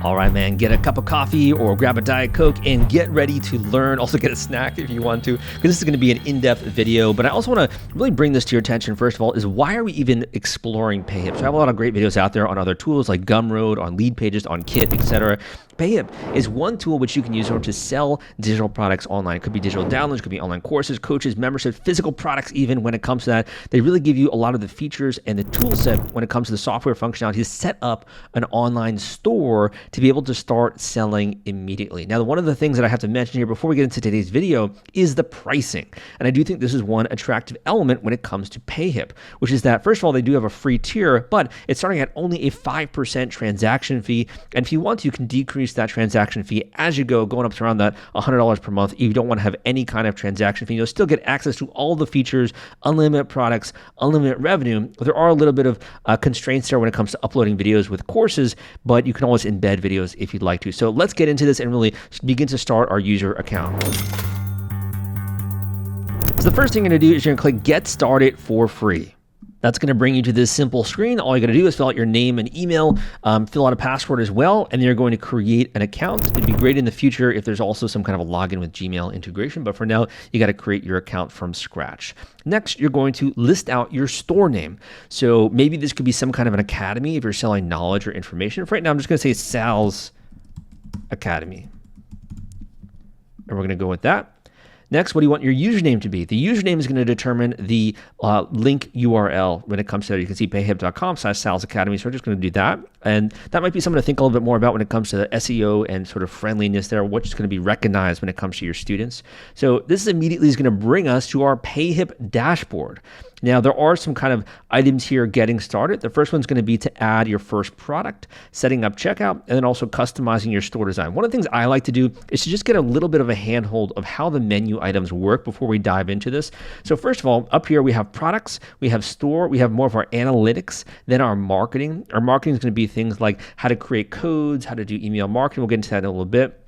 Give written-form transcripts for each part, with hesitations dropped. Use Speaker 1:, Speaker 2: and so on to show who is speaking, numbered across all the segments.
Speaker 1: All right, man, get a cup of coffee or grab a Diet Coke and get ready to learn. Also get a snack if you want to, because this is going to be an in-depth video. But I also want to really bring this to your attention, first of all, is why are we even exploring Payhip? So I have a lot of great videos out there on other tools like Gumroad, on Lead Pages, on Kit, etc. Payhip is one tool which you can use in order to sell digital products online. It could be digital downloads, could be online courses, coaches, memberships, physical products even. When it comes to that, they really give you a lot of the features and the tool set when it comes to the software functionality to set up an online store to be able to start selling immediately. Now, one of the things that I have to mention here before we get into today's video is the pricing. And I do think this is one attractive element when it comes to Payhip, which is that, first of all, they do have a free tier, but it's starting at only a 5% transaction fee. And if you want to, you can decrease that transaction fee as you go, going up to around that $100 per month. If you don't want to have any kind of transaction fee, you'll still get access to all the features, unlimited products, unlimited revenue. There are a little bit of constraints there when it comes to uploading videos with courses, but you can always embed videos if you'd like to. So let's get into this and really begin to start our user account. So the first thing you're going to do is you're going to click Get Started for free. That's going to bring you to this simple screen. All you got to do is fill out your name and email, fill out a password as well, and you're going to create an account. It'd be great in the future if there's also some kind of a login with Gmail integration, but for now, you got to create your account from scratch. Next, you're going to list out your store name. So maybe this could be some kind of an academy if you're selling knowledge or information. For right now, I'm just going to say Sal's Academy. And we're going to go with that. Next, what do you want your username to be? The username is going to determine the link URL when it comes to that. You can see payhip.com/Sal's Academy. So we're just going to do that. And that might be something to think a little bit more about when it comes to SEO and sort of friendliness there, what's going to be recognized when it comes to your students. So this immediately is going to bring us to our Payhip dashboard. Now, there are some kind of items here getting started. The first one's going to be to add your first product, setting up checkout, and then also customizing your store design. One of the things I like to do is to just get a little bit of a handhold of how the menu items work before we dive into this. So first of all, up here we have products, we have store, we have more of our analytics, then our marketing. Our marketing is going to be things like how to create codes, how to do email marketing. We'll get into that in a little bit.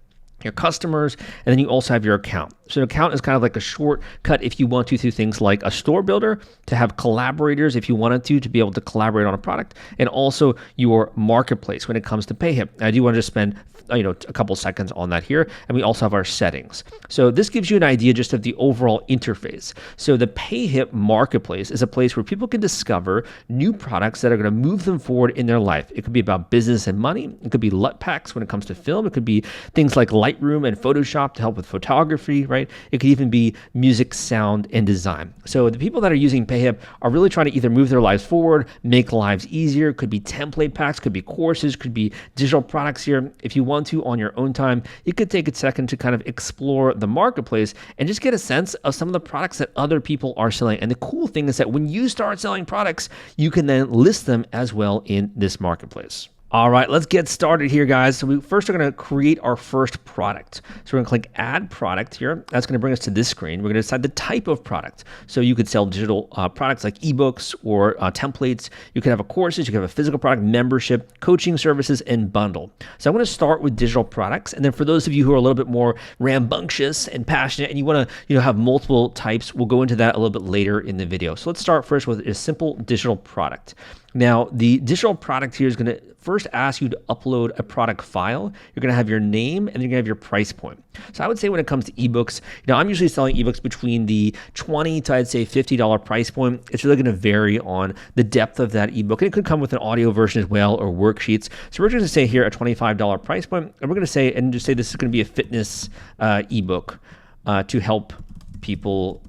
Speaker 1: Your customers, and then you also have your account. So an account is kind of like a shortcut if you want to through things like a store builder, to have collaborators if you wanted to be able to collaborate on a product, and also your marketplace when it comes to Payhip. I do want to just spend a couple seconds on that here, and we also have our settings. So this gives you an idea just of the overall interface. So the Payhip marketplace is a place where people can discover new products that are going to move them forward in their life. It could be about business and money. It could be LUT packs when it comes to film. It could be things like Lightroom and Photoshop to help with photography, right? It could even be music, sound, and design. So the people that are using Payhip are really trying to either move their lives forward, make lives easier. It could be template packs, could be courses, could be digital products here. If you want to on your own time, you could take a second to kind of explore the marketplace and just get a sense of some of the products that other people are selling. And the cool thing is that when you start selling products, you can then list them as well in this marketplace. All right, let's get started here, guys. So we first are going to create our first product. So we're going to click Add Product here. That's going to bring us to this screen. We're going to decide the type of product. So you could sell digital products like ebooks or templates. You could have a courses. You could have a physical product, membership, coaching services, and bundle. So I'm going to start with digital products. And then for those of you who are a little bit more rambunctious and passionate and you want to have multiple types, we'll go into that a little bit later in the video. So let's start first with a simple digital product. Now, the digital product here is going to first ask you to upload a product file. You're going to have your name and you're going to have your price point. So I would say when it comes to ebooks, I'm usually selling ebooks between the $20 to I'd say $50 price point. It's really going to vary on the depth of that ebook. And it could come with an audio version as well or worksheets. So we're just going to say here a $25 price point, and we're going to say, and just say this is going to be a fitness ebook to help people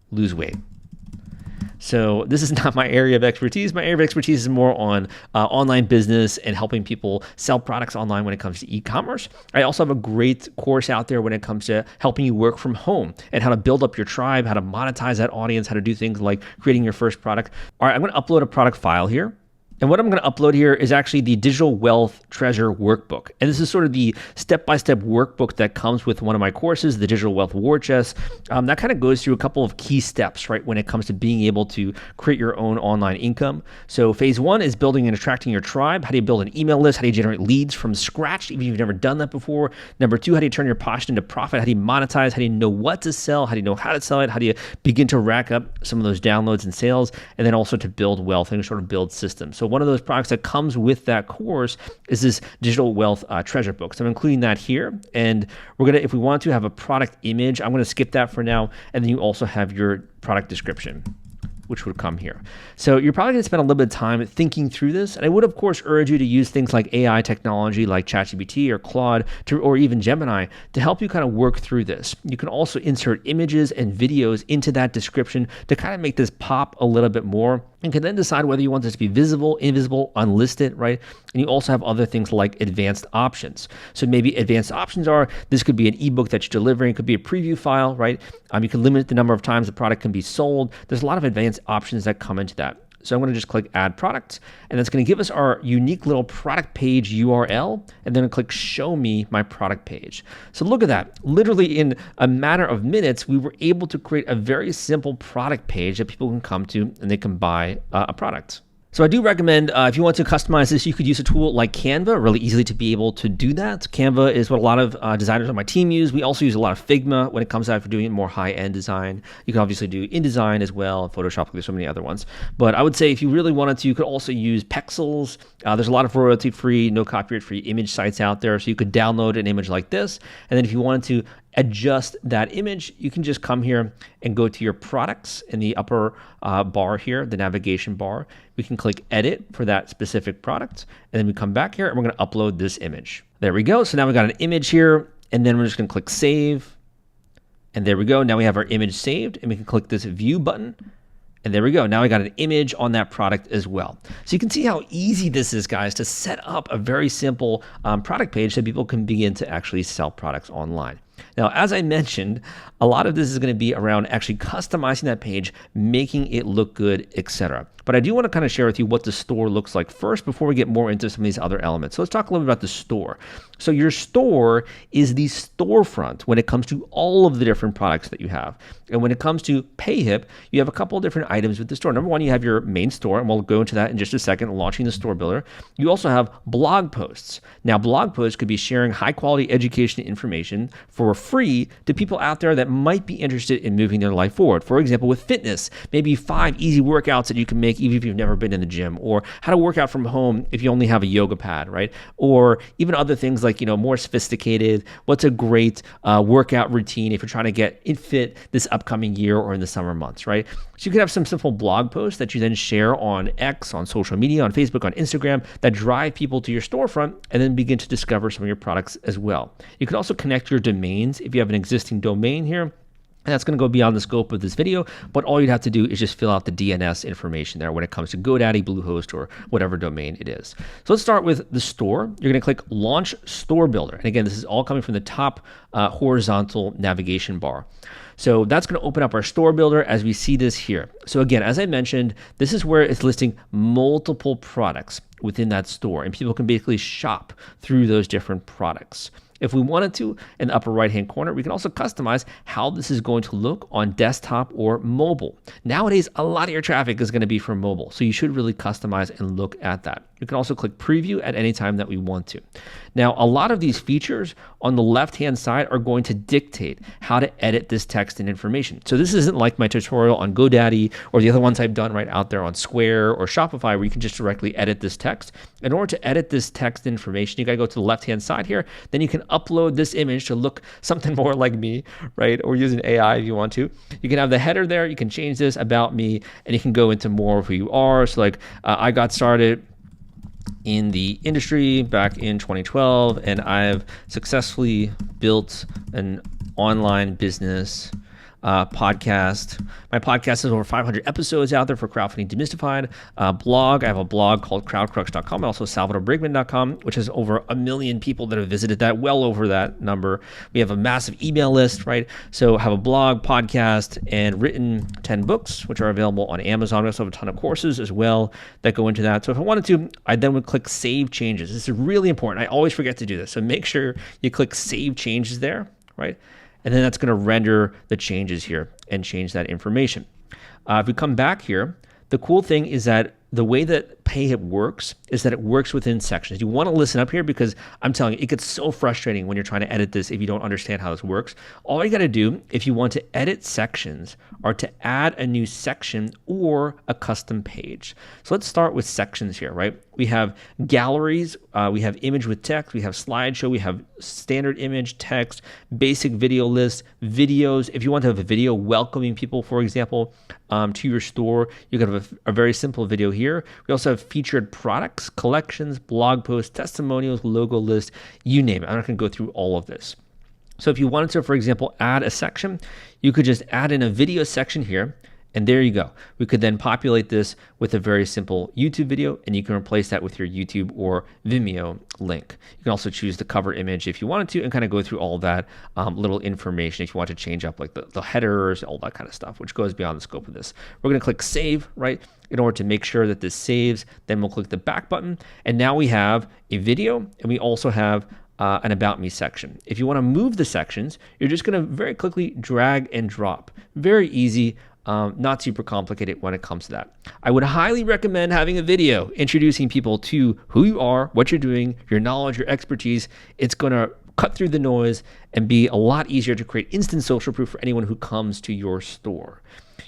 Speaker 1: lose weight. So this is not my area of expertise. My area of expertise is more on online business and helping people sell products online when it comes to e-commerce. I also have a great course out there when it comes to helping you work from home and how to build up your tribe, how to monetize that audience, how to do things like creating your first product. All right, I'm going to upload a product file here. And what I'm going to upload here is actually the Digital Wealth Treasure Workbook. And this is sort of the step-by-step workbook that comes with one of my courses, the Digital Wealth War Chest. That kind of goes through a couple of key steps, right, when it comes to being able to create your own online income. So phase one is building and attracting your tribe. How do you build an email list? How do you generate leads from scratch, even if you've never done that before? Number two, how do you turn your passion into profit? How do you monetize? How do you know what to sell? How do you know how to sell it? How do you begin to rack up some of those downloads and sales? And then also to build wealth and sort of build systems. So So one of those products that comes with that course is this digital wealth treasure book. So I'm including that here, and we're gonna, if we want to have a product image, I'm gonna skip that for now, and then you also have your product description, which would come here. So you're probably gonna spend a little bit of time thinking through this. And I would of course urge you to use things like AI technology like ChatGPT or Claude or even Gemini to help you kind of work through this. You can also insert images and videos into that description to kind of make this pop a little bit more, and can then decide whether you want this to be visible, invisible, unlisted, right? And you also have other things like advanced options. So maybe advanced options are, this could be an ebook that you're delivering, it could be a preview file, right? You can limit the number of times the product can be sold. There's a lot of advanced options that come into that. So I'm going to just click add product, and that's going to give us our unique little product page URL, and then click show me my product page. So look at that. Literally in a matter of minutes, we were able to create a very simple product page that people can come to and they can buy a product. So I do recommend, if you want to customize this, you could use a tool like Canva, really easily to be able to do that. Canva is what a lot of designers on my team use. We also use a lot of Figma when it comes out for doing more high-end design. You can obviously do InDesign as well, Photoshop, there's so many other ones. But I would say if you really wanted to, you could also use Pexels. There's a lot of royalty-free, no copyright-free image sites out there. So you could download an image like this. And then if you wanted to adjust that image, you can just come here and go to your products in the upper bar here, the navigation bar. We can click edit for that specific product, and then we come back here and we're going to upload this image. There we go. So now we got an image here, and then we're just going to click save, and there we go. Now we have our image saved, and we can click this view button. And there we go. Now I got an image on that product as well. So you can see how easy this is, guys, to set up a very simple product page so people can begin to actually sell products online. Now, as I mentioned, a lot of this is going to be around actually customizing that page, making it look good, etc. But I do want to kind of share with you what the store looks like first before we get more into some of these other elements. So let's talk a little bit about the store. So your store is the storefront when it comes to all of the different products that you have. And when it comes to Payhip, you have a couple of different items with the store. Number one, you have your main store, and we'll go into that in just a second, launching the store builder. You also have blog posts. Now, blog posts could be sharing high quality education information for free to people out there that might be interested in moving their life forward. For example, with fitness, maybe 5 easy workouts that you can make even if you've never been in the gym, or how to work out from home if you only have a yoga pad, right? Or even other things like, more sophisticated, what's a great workout routine if you're trying to get fit this upcoming year or in the summer months, right? So you could have some simple blog posts that you then share on X, on social media, on Facebook, on Instagram, that drive people to your storefront and then begin to discover some of your products as well. You can also connect your domains if you have an existing domain here. And that's going to go beyond the scope of this video, but all you'd have to do is just fill out the DNS information there when it comes to GoDaddy, Bluehost, or whatever domain it is. So let's start with the store. You're going to click Launch Store Builder. And again, this is all coming from the top horizontal navigation bar. So that's going to open up our store builder as we see this here. So again, as I mentioned, this is where it's listing multiple products within that store, and people can basically shop through those different products. If we wanted to, in the upper right-hand corner, we can also customize how this is going to look on desktop or mobile. Nowadays, a lot of your traffic is going to be from mobile, so you should really customize and look at that. You can also click preview at any time that we want to. Now, a lot of these features on the left-hand side are going to dictate how to edit this text and information. So this isn't like my tutorial on GoDaddy or the other ones I've done right out there on Square or Shopify where you can just directly edit this text. In order to edit this text information, you got to go to the left-hand side here. Then you can upload this image to look something more like me, right? Or using AI if you want to. You can have the header there. You can change this about me, and you can go into more of who you are. So like I got started in the industry back in 2012, and I've successfully built an online business podcast. My podcast has over 500 episodes out there for Crowdfunding Demystified. Blog, I have a blog called crowdcrux.com, and also salvadorbrigman.com, which has over 1 million people that have visited that, well over that number. We have a massive email list, right? So I have a blog, podcast, and written 10 books, which are available on Amazon. We also have a ton of courses as well that go into that. So if I wanted to, I then would click Save Changes. This is really important. I always forget to do this. So make sure you click Save Changes there, right? And then that's going to render the changes here and change that information. If we come back here, the cool thing is that the way that Payhip works is that it works within sections. You want to listen up here because I'm telling you, it gets so frustrating when you're trying to edit this if you don't understand how this works. All you got to do if you want to edit sections are to add a new section or a custom page. So let's start with sections here, right? We have galleries, we have image with text, we have slideshow, we have standard image, text, basic video list, videos. If you want to have a video welcoming people, for example, to your store, you can have a very simple video here. We also have featured products, collections, blog posts, testimonials, logo list, you name it. I'm not going to go through all of this. So if you wanted to, for example, add a section, you could just add in a video section here. And there you go. We could then populate this with a very simple YouTube video, and you can replace that with your YouTube or Vimeo link. You can also choose the cover image if you wanted to and kind of go through all that little information if you want to change up like the headers, all that kind of stuff, which goes beyond the scope of this. We're going to click save, right? In order to make sure that this saves, then we'll click the back button. And now we have a video, and we also have an About Me section. If you want to move the sections, you're just going to very quickly drag and drop. Very easy. Not super complicated when it comes to that. I would highly recommend having a video introducing people to who you are, what you're doing, your knowledge, your expertise. It's going to cut through the noise and be a lot easier to create instant social proof for anyone who comes to your store.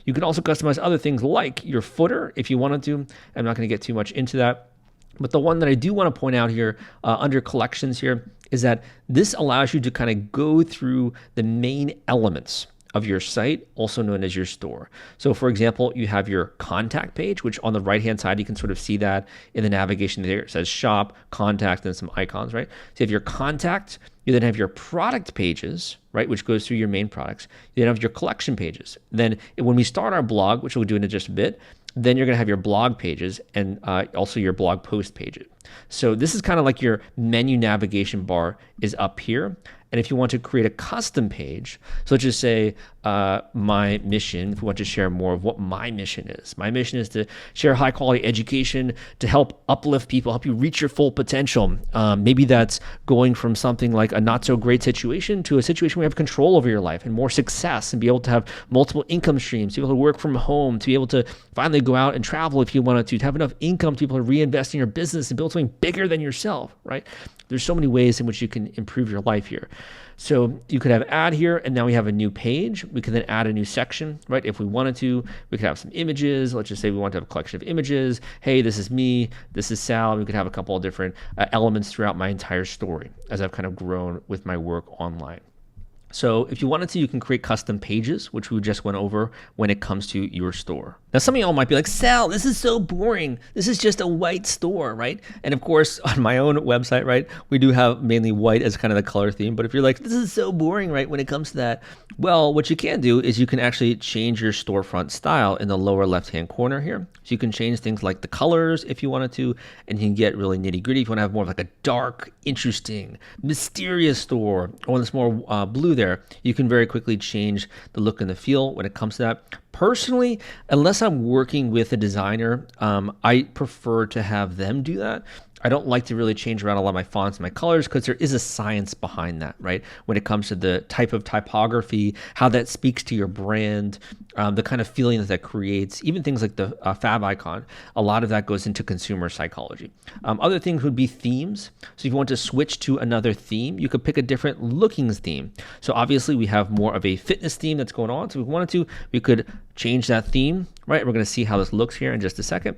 Speaker 1: You can also customize other things like your footer if you wanted to. I'm not going to get too much into that. But the one that I do want to point out here under collections here is that this allows you to kind of go through the main elements of your site, also known as your store. So for example, you have your contact page, which on the right-hand side, you can sort of see that in the navigation there. It says shop, contact, and some icons, right? So you have your contact, you then have your product pages, right, which goes through your main products. You then have your collection pages. Then when we start our blog, which we'll do in just a bit, then you're gonna have your blog pages and also your blog post pages. So this is kind of like your menu navigation bar is up here. And if you want to create a custom page, so let's just say my mission, if we want to share more of what my mission is. My mission is to share high quality education to help uplift people, help you reach your full potential. Maybe that's going from something like a not so great situation to a situation where you have control over your life and more success and be able to have multiple income streams, to be able to work from home, to be able to finally go out and travel if you wanted to have enough income to be able to reinvest in your business and build something bigger than yourself, right? There's so many ways in which you can improve your life here. So you could have add here, and now we have a new page. We can then add a new section, right? If we wanted to, we could have some images. Let's just say we want to have a collection of images. Hey, this is me. This is Sal. We could have a couple of different elements throughout my entire story as I've kind of grown with my work online. So if you wanted to, you can create custom pages, which we just went over when it comes to your store. Now, some of y'all might be like, Sal, this is so boring. This is just a white store, right? And of course, on my own website, right, we do have mainly white as kind of the color theme. But if you're like, this is so boring, right, when it comes to that, well, what you can do is you can actually change your storefront style in the lower left-hand corner here. So you can change things like the colors if you wanted to, and you can get really nitty-gritty. If you want to have more of like a dark, interesting, mysterious store, or one that's more blue there, you can very quickly change the look and the feel when it comes to that. Personally, unless I'm working with a designer, I prefer to have them do that. I don't like to really change around a lot of my fonts and my colors because there is a science behind that, right? When it comes to the type of typography, how that speaks to your brand, the kind of feeling that creates, even things like the fab icon, a lot of that goes into consumer psychology. Other things would be themes. So if you want to switch to another theme, you could pick a different looking theme. So obviously we have more of a fitness theme that's going on. So if we wanted to, we could change that theme, right? We're going to see how this looks here in just a second.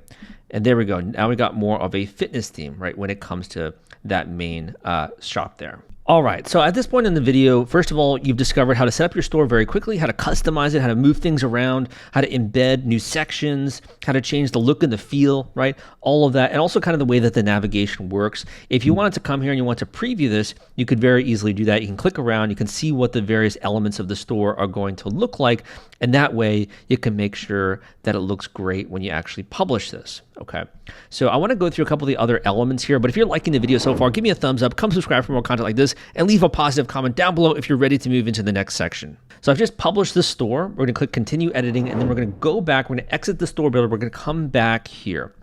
Speaker 1: And there we go. Now we got more of a fitness theme, right, when it comes to that main shop there. All right, so at this point in the video, first of all, you've discovered how to set up your store very quickly, how to customize it, how to move things around, how to embed new sections, how to change the look and the feel, right? All of that, and also kind of the way that the navigation works. If you wanted to come here and you want to preview this, you could very easily do that. You can click around, you can see what the various elements of the store are going to look like, and that way you can make sure that it looks great when you actually publish this, okay? So I wanna go through a couple of the other elements here, but if you're liking the video so far, give me a thumbs up, come subscribe for more content like this, and leave a positive comment down below if you're ready to move into the next section. So I've just published the store. We're gonna click continue editing, and then we're gonna go back, we're gonna exit the store builder, we're gonna come back here.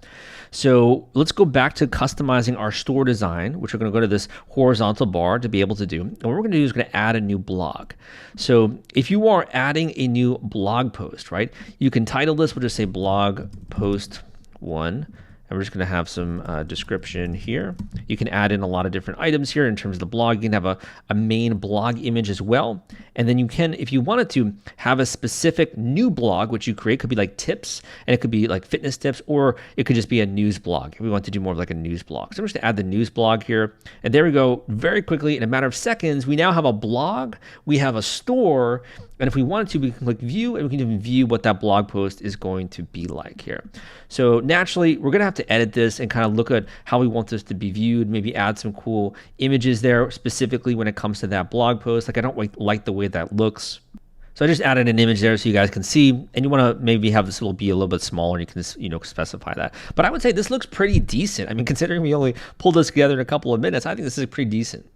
Speaker 1: So let's go back to customizing our store design, which we're going to go to this horizontal bar to be able to do. And what we're going to do is we're going to add a new blog. So if you are adding a new blog post, right, you can title this, we'll just say blog post 1, And we're just going to have some description here. You can add in a lot of different items here in terms of the blog. You can have a main blog image as well. And then you can, if you wanted to, have a specific new blog, which you create. Could be like tips, and it could be like fitness tips, or it could just be a news blog. If we want to do more of like a news blog. So I'm just going to add the news blog here. And there we go. Very quickly, in a matter of seconds, we now have a blog, we have a store, and if we wanted to, we can click view, and we can even view what that blog post is going to be like here. So naturally, we're going to have to edit this and kind of look at how we want this to be viewed, maybe add some cool images there, specifically when it comes to that blog post. Like I don't like the way that looks. So I just added an image there so you guys can see, and you want to maybe have this be a little bit smaller, and you can specify that. But I would say this looks pretty decent. I mean, considering we only pulled this together in a couple of minutes, I think this is pretty decent.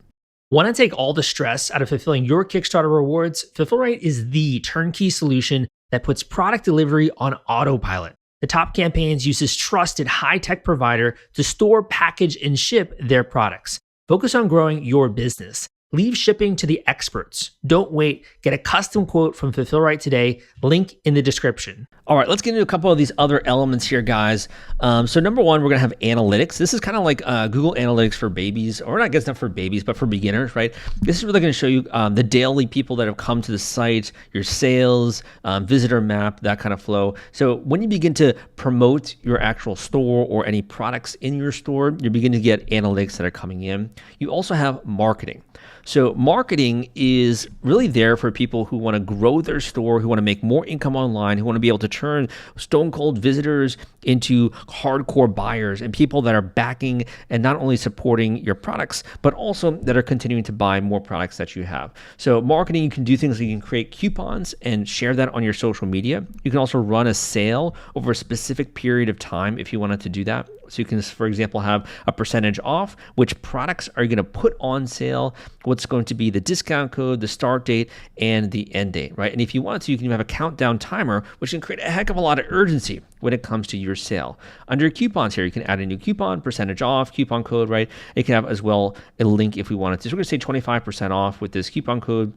Speaker 2: Want to take all the stress out of fulfilling your Kickstarter rewards? Fulfillrite is the turnkey solution that puts product delivery on autopilot. The Top Campaigns uses trusted high-tech provider to store, package, and ship their products. Focus on growing your business. Leave shipping to the experts. Don't wait. Get a custom quote from Fulfillrite today. Link in the description.
Speaker 1: All right, let's get into a couple of these other elements here, guys. So number one, we're gonna have analytics. This is kind of like Google Analytics for babies, or I guess not for babies, but for beginners, right? This is really gonna show you the daily people that have come to the site, your sales, visitor map, that kind of flow. So when you begin to promote your actual store or any products in your store, you begin to get analytics that are coming in. You also have marketing. So marketing is really there for people who want to grow their store, who want to make more income online, who want to be able to turn stone cold visitors into hardcore buyers and people that are backing and not only supporting your products, but also that are continuing to buy more products that you have. So marketing, you can do things like you can create coupons and share that on your social media. You can also run a sale over a specific period of time if you wanted to do that. So you can, for example, have a percentage off, which products are you going to put on sale, what's going to be the discount code, the start date, and the end date, right? And if you want to, you can have a countdown timer, which can create a heck of a lot of urgency when it comes to your sale. Under coupons here, you can add a new coupon, percentage off, coupon code, right? You can have as well a link if we wanted to. So we're going to say 25% off with this coupon code.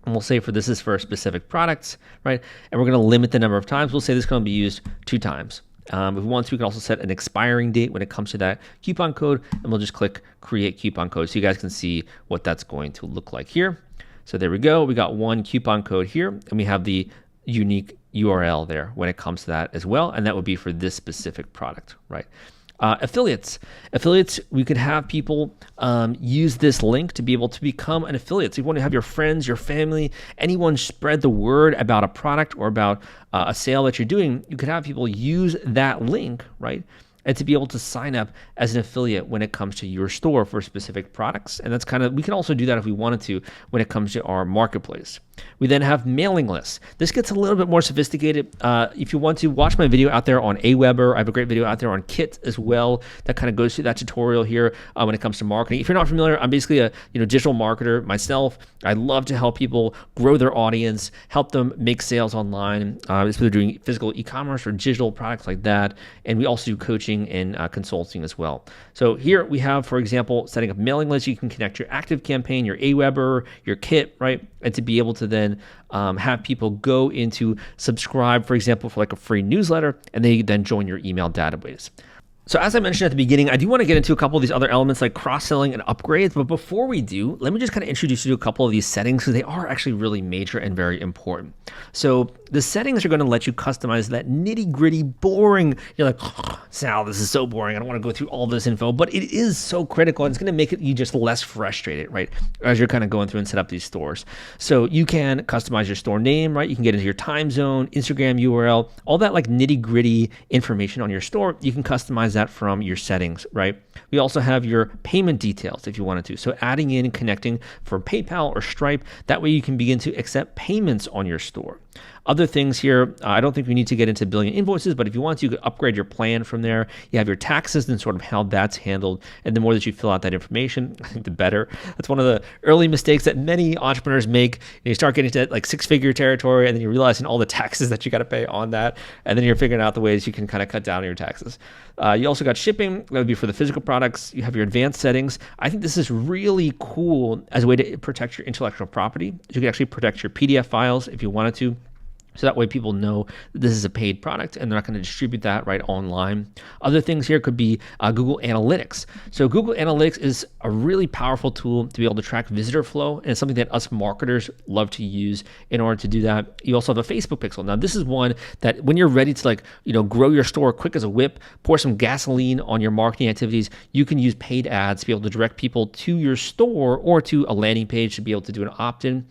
Speaker 1: And we'll say this is for specific products, right? And we're going to limit the number of times. We'll say this is going to be used 2 times. If we want to, we can also set an expiring date when it comes to that coupon code, and we'll just click create coupon code so you guys can see what that's going to look like here. So there we go. We got one coupon code here, and we have the unique URL there when it comes to that as well, and that would be for this specific product, right? Affiliates, we could have people use this link to be able to become an affiliate. So you want to have your friends, your family, anyone spread the word about a product or about a sale that you're doing. You could have people use that link, right? And to be able to sign up as an affiliate when it comes to your store for specific products. And that's we can also do that if we wanted to when it comes to our marketplace. We then have mailing lists. This gets a little bit more sophisticated. If you want to watch my video out there on Aweber, I have a great video out there on Kit as well that kind of goes through that tutorial here when it comes to marketing. If you're not familiar, I'm basically a digital marketer myself. I love to help people grow their audience, help them make sales online, if they're doing physical e-commerce or digital products like that. And we also do coaching and consulting as well. So here we have, for example, setting up mailing lists. You can connect your active campaign, your Aweber, your Kit, right? And to be able to then have people go into subscribe, for example, for like a free newsletter, and they then join your email database. So as I mentioned at the beginning, I do want to get into a couple of these other elements like cross-selling and upgrades. But before we do, let me just kind of introduce you to a couple of these settings because they are actually really major and very important. So the settings are going to let you customize that nitty-gritty, boring. You're like, oh, Sal, this is so boring. I don't want to go through all this info, but it is so critical. And it's going to make you just less frustrated, right? As you're kind of going through and set up these stores. So you can customize your store name, right? You can get into your time zone, Instagram URL, all that like nitty-gritty information on your store. You can customize that from your settings, right? We also have your payment details if you wanted to. So adding in and connecting for PayPal or Stripe, that way you can begin to accept payments on your store. Other things here, I don't think we need to get into billing invoices, but if you want to, you could upgrade your plan from there. You have your taxes and sort of how that's handled. And the more that you fill out that information, I think the better. That's one of the early mistakes that many entrepreneurs make. You start getting to like 6-figure territory, and then you're realizing all the taxes that you got to pay on that. And then you're figuring out the ways you can kind of cut down on your taxes. You also got shipping. That would be for the physical products. You have your advanced settings. I think this is really cool as a way to protect your intellectual property. You can actually protect your PDF files if you wanted to. So that way people know that this is a paid product and they're not going to distribute that right online. Other things here could be Google Analytics. So Google Analytics is a really powerful tool to be able to track visitor flow, and it's something that us marketers love to use in order to do that. You also have a Facebook pixel. Now this is one that when you're ready to grow your store quick as a whip, pour some gasoline on your marketing activities, you can use paid ads to be able to direct people to your store or to a landing page to be able to do an opt-in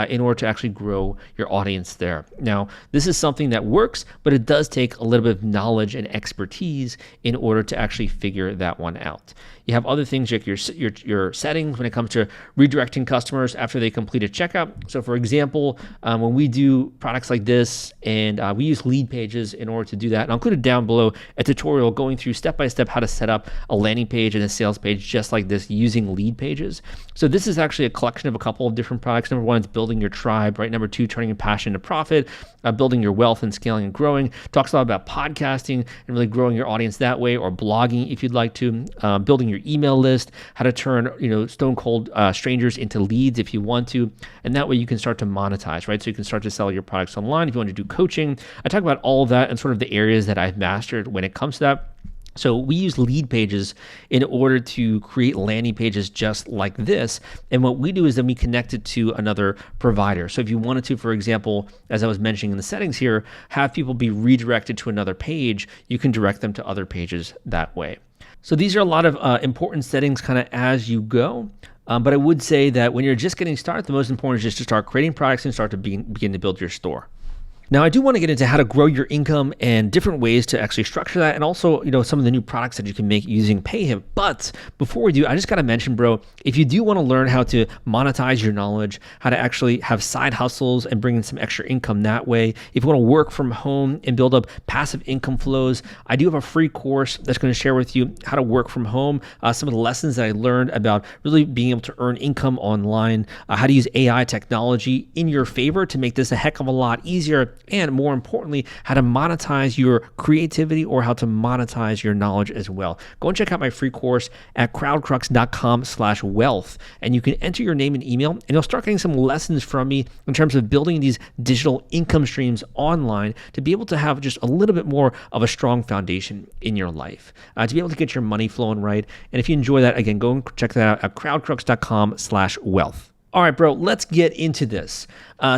Speaker 1: in order to actually grow your audience there. Now, this is something that works, but it does take a little bit of knowledge and expertise in order to actually figure that one out. You have other things like your settings when it comes to redirecting customers after they complete a checkout. So for example, when we do products like this and we use lead pages in order to do that, and I'll include it down below a tutorial going through step-by-step how to set up a landing page and a sales page just like this using lead pages. So this is actually a collection of a couple of different products. Number one is building your tribe, right? Number two, turning your passion into profit, building your wealth and scaling and growing. Talks a lot about podcasting and really growing your audience that way, or blogging if you'd like to, building your email list, how to turn stone cold strangers into leads if you want to, and that way you can start to monetize, right? So you can start to sell your products online. If you want to do coaching, I talk about all of that and sort of the areas that I've mastered when it comes to that. So we use lead pages in order to create landing pages just like this. And what we do is then we connect it to another provider. So if you wanted to, for example, as I was mentioning in the settings here, have people be redirected to another page, you can direct them to other pages that way. So these are a lot of important settings kind of as you go. But I would say that when you're just getting started, the most important is just to start creating products and start to begin to build your store. Now, I do want to get into how to grow your income and different ways to actually structure that, and also, some of the new products that you can make using Payhip. But before we do, I just got to mention, bro, if you do want to learn how to monetize your knowledge, how to actually have side hustles and bring in some extra income that way, if you want to work from home and build up passive income flows, I do have a free course that's going to share with you how to work from home, some of the lessons that I learned about really being able to earn income online, how to use AI technology in your favor to make this a heck of a lot easier, and more importantly, how to monetize your creativity or how to monetize your knowledge as well. Go and check out my free course at crowdcrux.com/wealth, and you can enter your name and email, and you'll start getting some lessons from me in terms of building these digital income streams online to be able to have just a little bit more of a strong foundation in your life, to be able to get your money flowing right. And if you enjoy that, again, go and check that out at crowdcrux.com/wealth. All right, bro, let's get into this.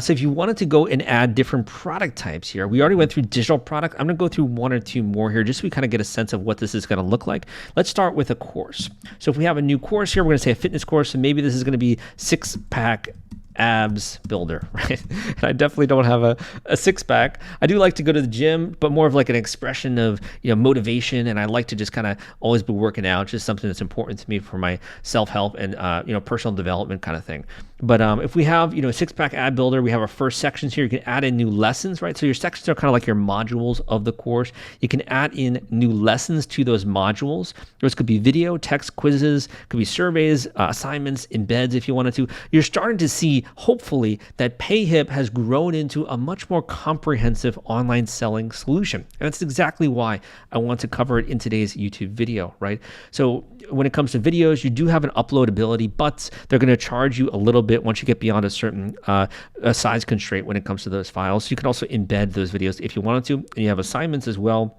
Speaker 1: So if you wanted to go and add different product types here, we already went through digital product. I'm going to go through one or two more here just so we kind of get a sense of what this is going to look like. Let's start with a course. So if we have a new course here, we're going to say a fitness course. So maybe this is going to be six-pack abs builder, right? And I definitely don't have a six-pack. I do like to go to the gym, but more of like an expression of motivation, and I like to just kind of always be working out, just something that's important to me for my self-help and personal development kind of thing. But if we have a six-pack ab builder, we have our first sections here. You can add in new lessons, right? So your sections are kind of like your modules of the course. You can add in new lessons to those modules. Those could be video, text, quizzes, could be surveys, assignments, embeds if you wanted to. You're starting to see, hopefully, that Payhip has grown into a much more comprehensive online selling solution. And that's exactly why I want to cover it in today's YouTube video, right? So when it comes to videos, you do have an uploadability, but they're going to charge you a little bit once you get beyond a certain size constraint when it comes to those files. So you can also embed those videos if you wanted to, and you have assignments as well.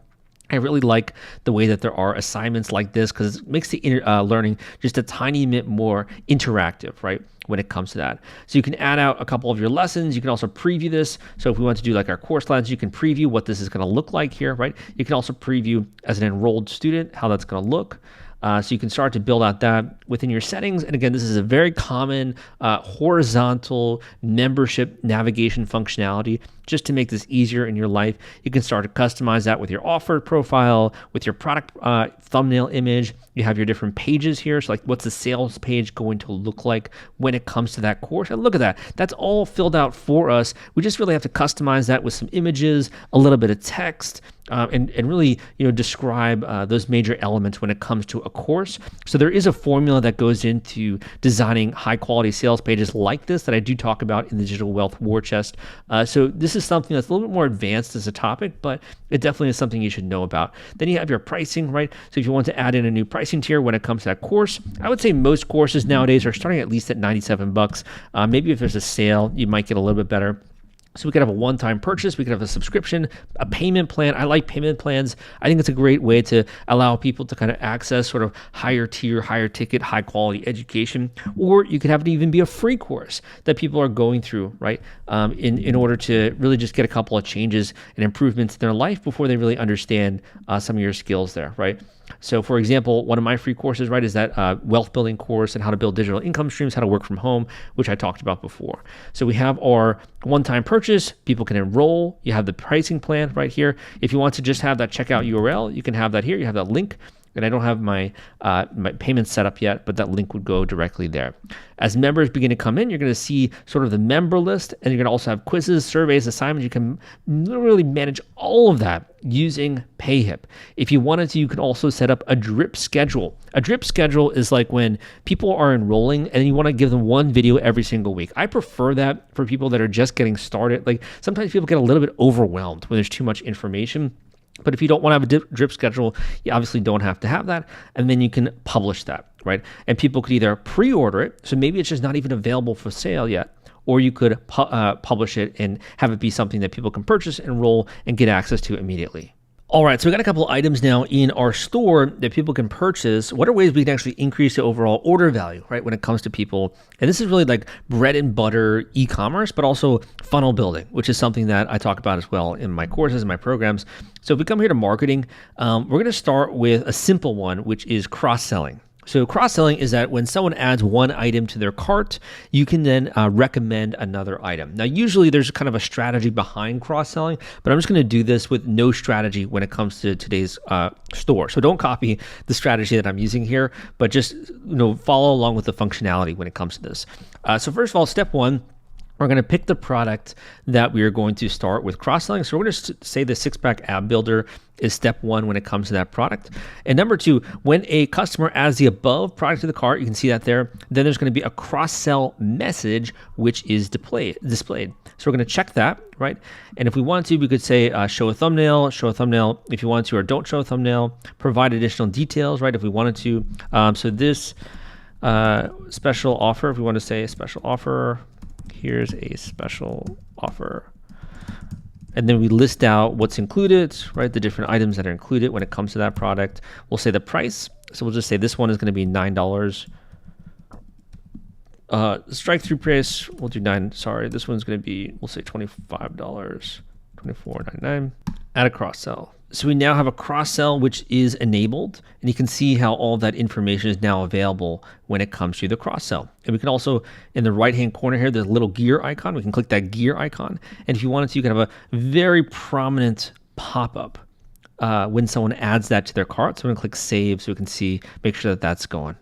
Speaker 1: I really like the way that there are assignments like this because it makes the learning just a tiny bit more interactive, right, when it comes to that. So you can add out a couple of your lessons. You can also preview this. So if we want to do like our course lessons, you can preview what this is going to look like here, right? You can also preview as an enrolled student how that's going to look. So you can start to build out that within your settings. And again, this is a very common horizontal membership navigation functionality just to make this easier in your life. You can start to customize that with your offer profile, with your product thumbnail image. You have your different pages here. So like what's the sales page going to look like when it comes to that course? And look at that. That's all filled out for us. We just really have to customize that with some images, a little bit of text, and really describe those major elements when it comes to a course. So there is a formula that goes into designing high quality sales pages like this that I do talk about in the Digital Wealth War Chest. So this is something that's a little bit more advanced as a topic, but it definitely is something you should know about. Then you have your pricing, right? So if you want to add in a new pricing tier when it comes to that course, I would say most courses nowadays are starting at least at $97. Maybe if there's a sale, you might get a little bit better. So we could have a one-time purchase, we could have a subscription, a payment plan. I like payment plans. I think it's a great way to allow people to kind of access sort of higher tier, higher ticket, high quality education. Or you could have it even be a free course that people are going through, right? In order to really just get a couple of changes and improvements in their life before they really understand some of your skills there, right? So for example, one of my free courses, right, is that wealth building course and how to build digital income streams, how to work from home, which I talked about before. So we have our one-time purchase, people can enroll, you have the pricing plan right here. If you want to just have that checkout URL, you can have that here, you have that link. And I don't have my payments set up yet, but that link would go directly there. As members begin to come in, you're going to see sort of the member list, and you're going to also have quizzes, surveys, assignments. You can literally manage all of that using Payhip. If you wanted to, you can also set up a drip schedule. A drip schedule is like when people are enrolling and you want to give them one video every single week. I prefer that for people that are just getting started. Like sometimes people get a little bit overwhelmed when there's too much information. But if you don't want to have a drip schedule, you obviously don't have to have that. And then you can publish that, right? And people could either pre-order it, so maybe it's just not even available for sale yet, or you could publish it and have it be something that people can purchase, enroll, and get access to immediately. All right, so we got a couple of items now in our store that people can purchase. What are ways we can actually increase the overall order value, right, when it comes to people? And this is really like bread and butter e-commerce, but also funnel building, which is something that I talk about as well in my courses and my programs. So if we come here to marketing, we're going to start with a simple one, which is cross-selling. So cross-selling is that when someone adds one item to their cart, you can then recommend another item. Now, usually there's kind of a strategy behind cross-selling, but I'm just going to do this with no strategy when it comes to today's store. So don't copy the strategy that I'm using here, but just follow along with the functionality when it comes to this. So first of all, step one, we're going to pick the product that we are going to start with cross-selling. So we're going to say the six-pack ab builder is step one when it comes to that product. And number two, when a customer adds the above product to the cart, you can see that there, then there's going to be a cross-sell message, which is displayed. So we're going to check that, right? And if we want to, we could say show a thumbnail if you want to, or don't show a thumbnail, provide additional details, right? If we wanted to. So this special offer, if we want to say a special offer, here's a special offer. And then we list out what's included, right? The different items that are included when it comes to that product. We'll say the price. So we'll just say this one is going to be $9. Strike through price, we'll do $9. Sorry, this one's going to be, we'll say $25, $24.99. Add a cross sell. So we now have a cross sell which is enabled, and you can see how all that information is now available when it comes to the cross sell. And we can also, in the right hand corner here, there's a little gear icon. We can click that gear icon, and if you wanted to, you can have a very prominent pop-up when someone adds that to their cart. So we're gonna click save so we can see, make sure that that's going.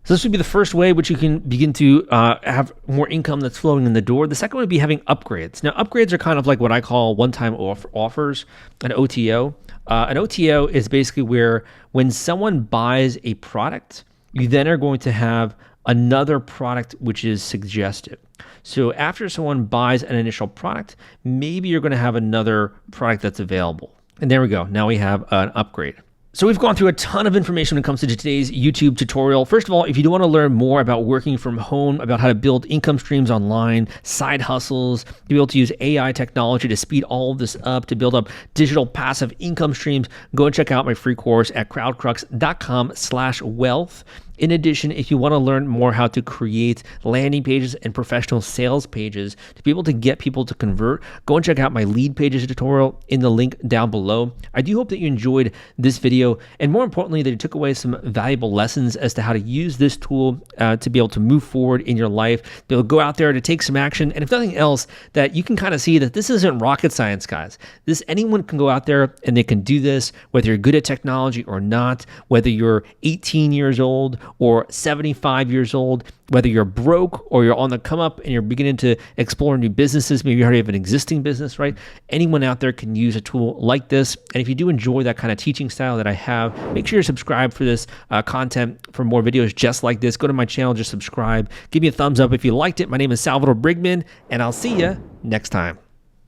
Speaker 1: So this would be the first way which you can begin to have more income that's flowing in the door. The second would be having upgrades. Now, upgrades are kind of like what I call one-time offers, an OTO. An OTO is basically where when someone buys a product, you then are going to have another product which is suggested. So after someone buys an initial product, maybe you're going to have another product that's available. And there we go. Now we have an upgrade. So we've gone through a ton of information when it comes to today's YouTube tutorial. First of all, if you do want to learn more about working from home, about how to build income streams online, side hustles, to be able to use AI technology to speed all of this up, to build up digital passive income streams, go and check out my free course at crowdcrux.com/wealth. In addition, if you want to learn more how to create landing pages and professional sales pages to be able to get people to convert, go and check out my lead pages tutorial in the link down below. I do hope that you enjoyed this video, and more importantly, that you took away some valuable lessons as to how to use this tool to be able to move forward in your life, be able to go out there to take some action, and if nothing else, that you can kind of see that this isn't rocket science, guys. Anyone can go out there and they can do this, whether you're good at technology or not, whether you're 18 years old or 75 years old, whether you're broke or you're on the come up and you're beginning to explore new businesses, maybe you already have an existing business, right? Anyone out there can use a tool like this. And if you do enjoy that kind of teaching style that I have, make sure you're subscribed for this content for more videos just like this. Go to my channel, just subscribe. Give me a thumbs up if you liked it. My name is Salvador Brigman, and I'll see you next time.